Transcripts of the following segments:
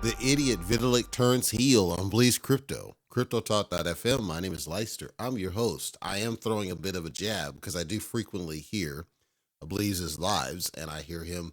The idiot Vitalik turns heel on Bleeves Crypto. CryptoTalk.fm. My name is Leister. I'm your host. I am throwing a bit of a jab because I do frequently hear Bleeves' lives and I hear him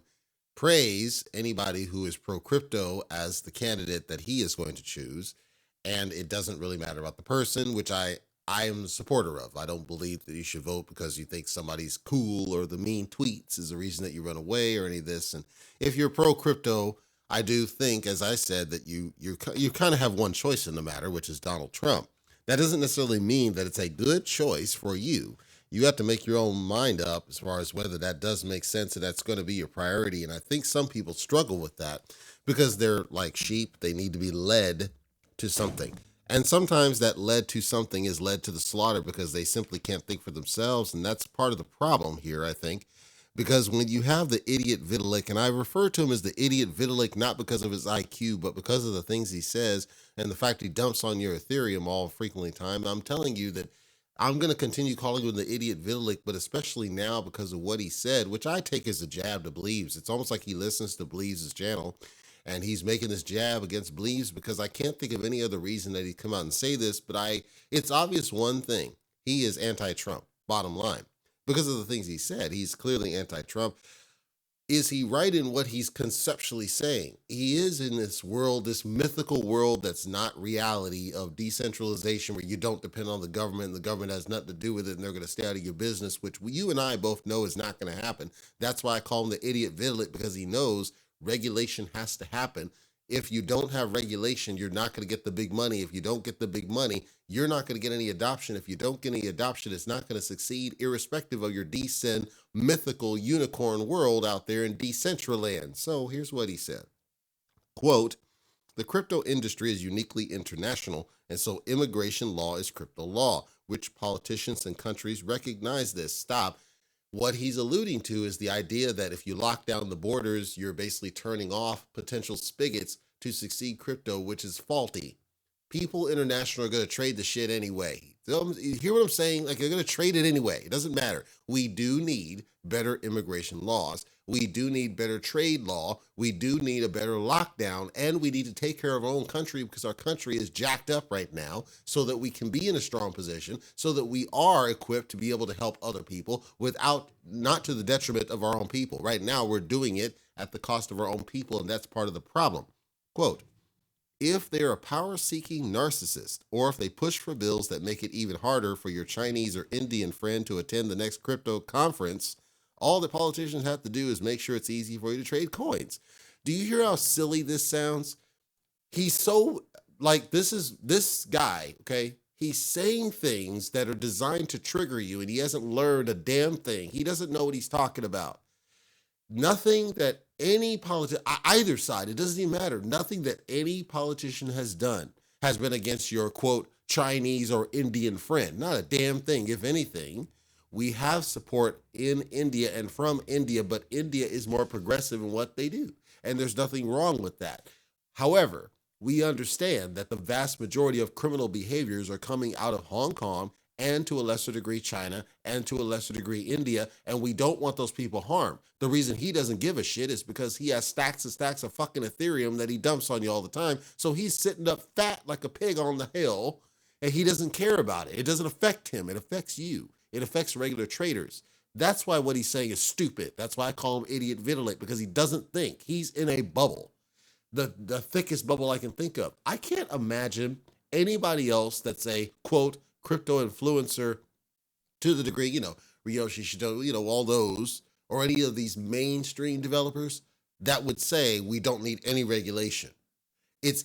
praise anybody who is pro crypto as the candidate that he is going to choose. And it doesn't really matter about the person, which I am a supporter of. I don't believe that you should vote because you think somebody's cool or the mean tweets is the reason that you run away or any of this. And if you're pro crypto, I do think, as I said, that you kind of have one choice in the matter, which is Donald Trump. That doesn't necessarily mean that it's a good choice for you. You have to make your own mind up as far as whether that does make sense and that's going to be your priority. And I think some people struggle with that because they're like sheep. They need to be led to something. And sometimes that led to something is led to the slaughter because they simply can't think for themselves. And that's part of the problem here, I think, because when you have the idiot Vitalik, and I refer to him as the idiot Vitalik not because of his IQ, but because of the things he says and the fact he dumps on your Ethereum all frequently time, I'm telling you that I'm going to continue calling him the idiot Vitalik, but especially now because of what he said, which I take as a jab to Bleeves. It's almost like he listens to Bleeves' channel and he's making this jab against Bleeves because I can't think of any other reason that he'd come out and say this, but it's obvious one thing. He is anti-Trump, bottom line. Because of the things he said, he's clearly anti-Trump. Is he right in what he's conceptually saying? He is in this world, this mythical world that's not reality of decentralization where you don't depend on the government and the government has nothing to do with it and they're going to stay out of your business, which you and I both know is not going to happen. That's why I call him the idiot Vitalik, because he knows regulation has to happen. If you don't have regulation, you're not going to get the big money. If you don't get the big money, you're not going to get any adoption. If you don't get any adoption, it's not going to succeed, irrespective of your decent, mythical unicorn world out there in Decentraland. So here's what he said. Quote, the crypto industry is uniquely international, and so immigration law is crypto law, which politicians and countries recognize this. Stop. What he's alluding to is the idea that if you lock down the borders, you're basically turning off potential spigots to succeed crypto, which is faulty. People international are going to trade the shit anyway. You hear what I'm saying? Like, they're going to trade it anyway. It doesn't matter. We do need better immigration laws. We do need better trade law. We do need a better lockdown. And we need to take care of our own country because our country is jacked up right now so that we can be in a strong position, so that we are equipped to be able to help other people without, not to the detriment of our own people. Right now, we're doing it at the cost of our own people, and that's part of the problem. Quote, if they're a power-seeking narcissist, or if they push for bills that make it even harder for your Chinese or Indian friend to attend the next crypto conference, all that politicians have to do is make sure it's easy for you to trade coins. Do you hear how silly this sounds? He's so, like, this guy, okay? He's saying things that are designed to trigger you, and he hasn't learned a damn thing. He doesn't know what he's talking about. Nothing that any politician, either side, it doesn't even matter, nothing that any politician has done has been against your, quote, Chinese or Indian friend. Not a damn thing. If anything, we have support in India and from India, but India is more progressive in what they do. And there's nothing wrong with that. However, we understand that the vast majority of criminal behaviors are coming out of Hong Kong and to a lesser degree China, and to a lesser degree India, and we don't want those people harmed. The reason he doesn't give a shit is because he has stacks and stacks of fucking Ethereum that he dumps on you all the time, so he's sitting up fat like a pig on the hill, and he doesn't care about it. It doesn't affect him. It affects you. It affects regular traders. That's why what he's saying is stupid. That's why I call him idiot Vitalik, because he doesn't think. He's in a bubble, the thickest bubble I can think of. I can't imagine anybody else that's a, quote, crypto influencer to the degree, Ryoshi Shido, all those, or any of these mainstream developers that would say we don't need any regulation. It's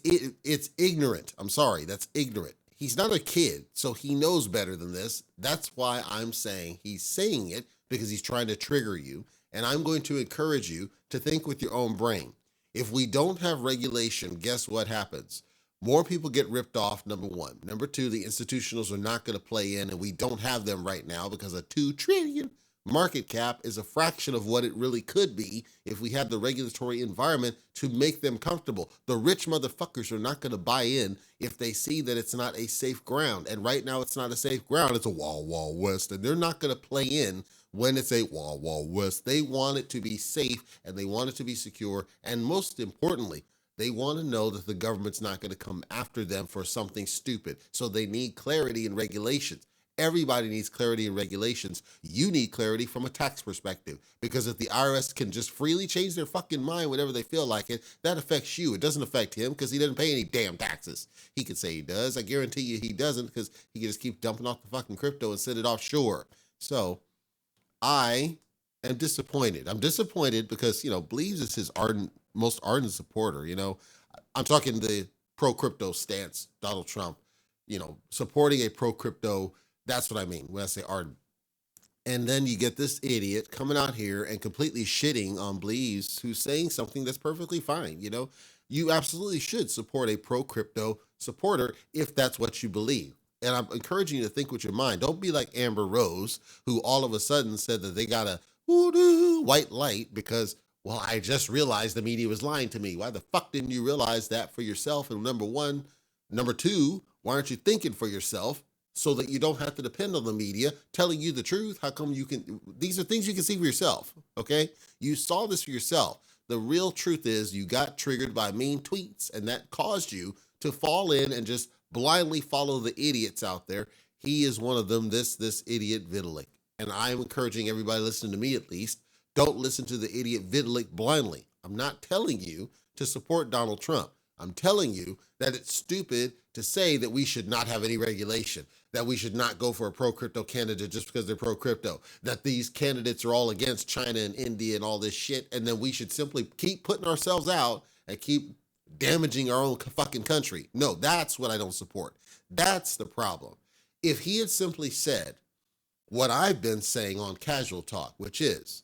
ignorant. I'm sorry, that's ignorant. He's not a kid, so he knows better than this. That's why I'm saying he's saying it, because he's trying to trigger you. And I'm going to encourage you to think with your own brain. If we don't have regulation, guess what happens? More people get ripped off, number one. Number two, the institutionals are not going to play in, and we don't have them right now because a $2 trillion market cap is a fraction of what it really could be if we had the regulatory environment to make them comfortable. The rich motherfuckers are not going to buy in if they see that it's not a safe ground. And right now it's not a safe ground. It's a Wild Wild West, and they're not going to play in when it's a Wild Wild West. They want it to be safe, and they want it to be secure, and most importantly, They want to know that the government's not going to come after them for something stupid. So they need clarity and regulations. Everybody needs clarity and regulations. You need clarity from a tax perspective, because if the IRS can just freely change their fucking mind whenever they feel like it, that affects you. It doesn't affect him because he doesn't pay any damn taxes. He could say he does. I guarantee you he doesn't, because he can just keep dumping off the fucking crypto and send it offshore. So I am disappointed. I'm disappointed because, Bleeves is his most ardent supporter. I'm talking the pro crypto stance, Donald Trump, supporting a pro crypto. That's what I mean when I say ardent. And then you get this idiot coming out here and completely shitting on Bleeves, who's saying something that's perfectly fine. You absolutely should support a pro crypto supporter if that's what you believe. And I'm encouraging you to think with your mind. Don't be like Amber Rose, who all of a sudden said that they got a white light because, well, I just realized the media was lying to me. Why the fuck didn't you realize that for yourself? And number one. Number two, why aren't you thinking for yourself so that you don't have to depend on the media telling you the truth? How come these are things you can see for yourself, okay? You saw this for yourself. The real truth is you got triggered by mean tweets, and that caused you to fall in and just blindly follow the idiots out there. He is one of them, this idiot Vitalik. And I'm encouraging everybody listening to me at least, don't listen to the idiot Vitalik blindly. I'm not telling you to support Donald Trump. I'm telling you that it's stupid to say that we should not have any regulation, that we should not go for a pro-crypto candidate just because they're pro-crypto, that these candidates are all against China and India and all this shit, and then we should simply keep putting ourselves out and keep damaging our own fucking country. No, that's what I don't support. That's the problem. If he had simply said what I've been saying on Casual Talk, which is,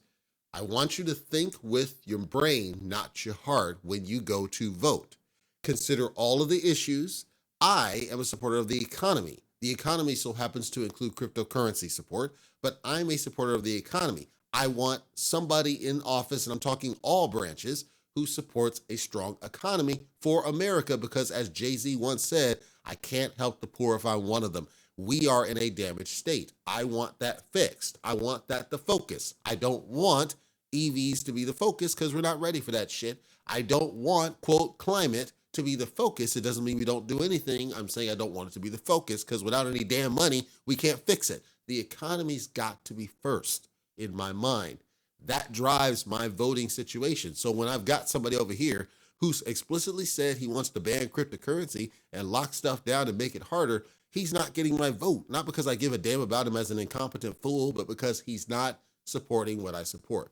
I want you to think with your brain, not your heart, when you go to vote. Consider all of the issues. I am a supporter of the economy. The economy so happens to include cryptocurrency support, but I'm a supporter of the economy. I want somebody in office, and I'm talking all branches, who supports a strong economy for America, because as Jay-Z once said, I can't help the poor if I'm one of them. We are in a damaged state. I want that fixed. I want that the focus. I don't want EVs to be the focus because we're not ready for that shit. I don't want, quote, climate to be the focus. It doesn't mean we don't do anything. I'm saying I don't want it to be the focus because without any damn money, we can't fix it. The economy's got to be first in my mind. That drives my voting situation. So when I've got somebody over here who's explicitly said he wants to ban cryptocurrency and lock stuff down and make it harder, he's not getting my vote. Not because I give a damn about him as an incompetent fool, but because he's not supporting what I support.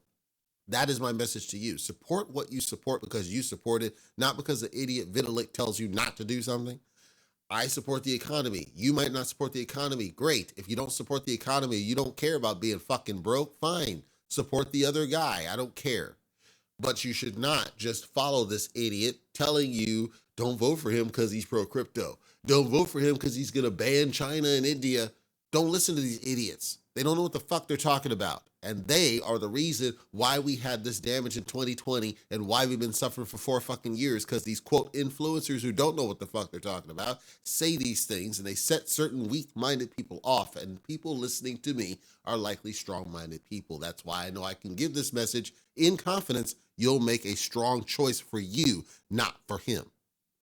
That is my message to you. Support what you support because you support it, not because the idiot Vitalik tells you not to do something. I support the economy. You might not support the economy. Great. If you don't support the economy, you don't care about being fucking broke, fine. Support the other guy. I don't care. But you should not just follow this idiot telling you don't vote for him because he's pro-crypto. Don't vote for him because he's going to ban China and India. Don't listen to these idiots. They don't know what the fuck they're talking about. And they are the reason why we had this damage in 2020 and why we've been suffering for 4 fucking years, because these, quote, influencers who don't know what the fuck they're talking about say these things, and they set certain weak-minded people off, and people listening to me are likely strong-minded people. That's why I know I can give this message in confidence. You'll make a strong choice for you, not for him.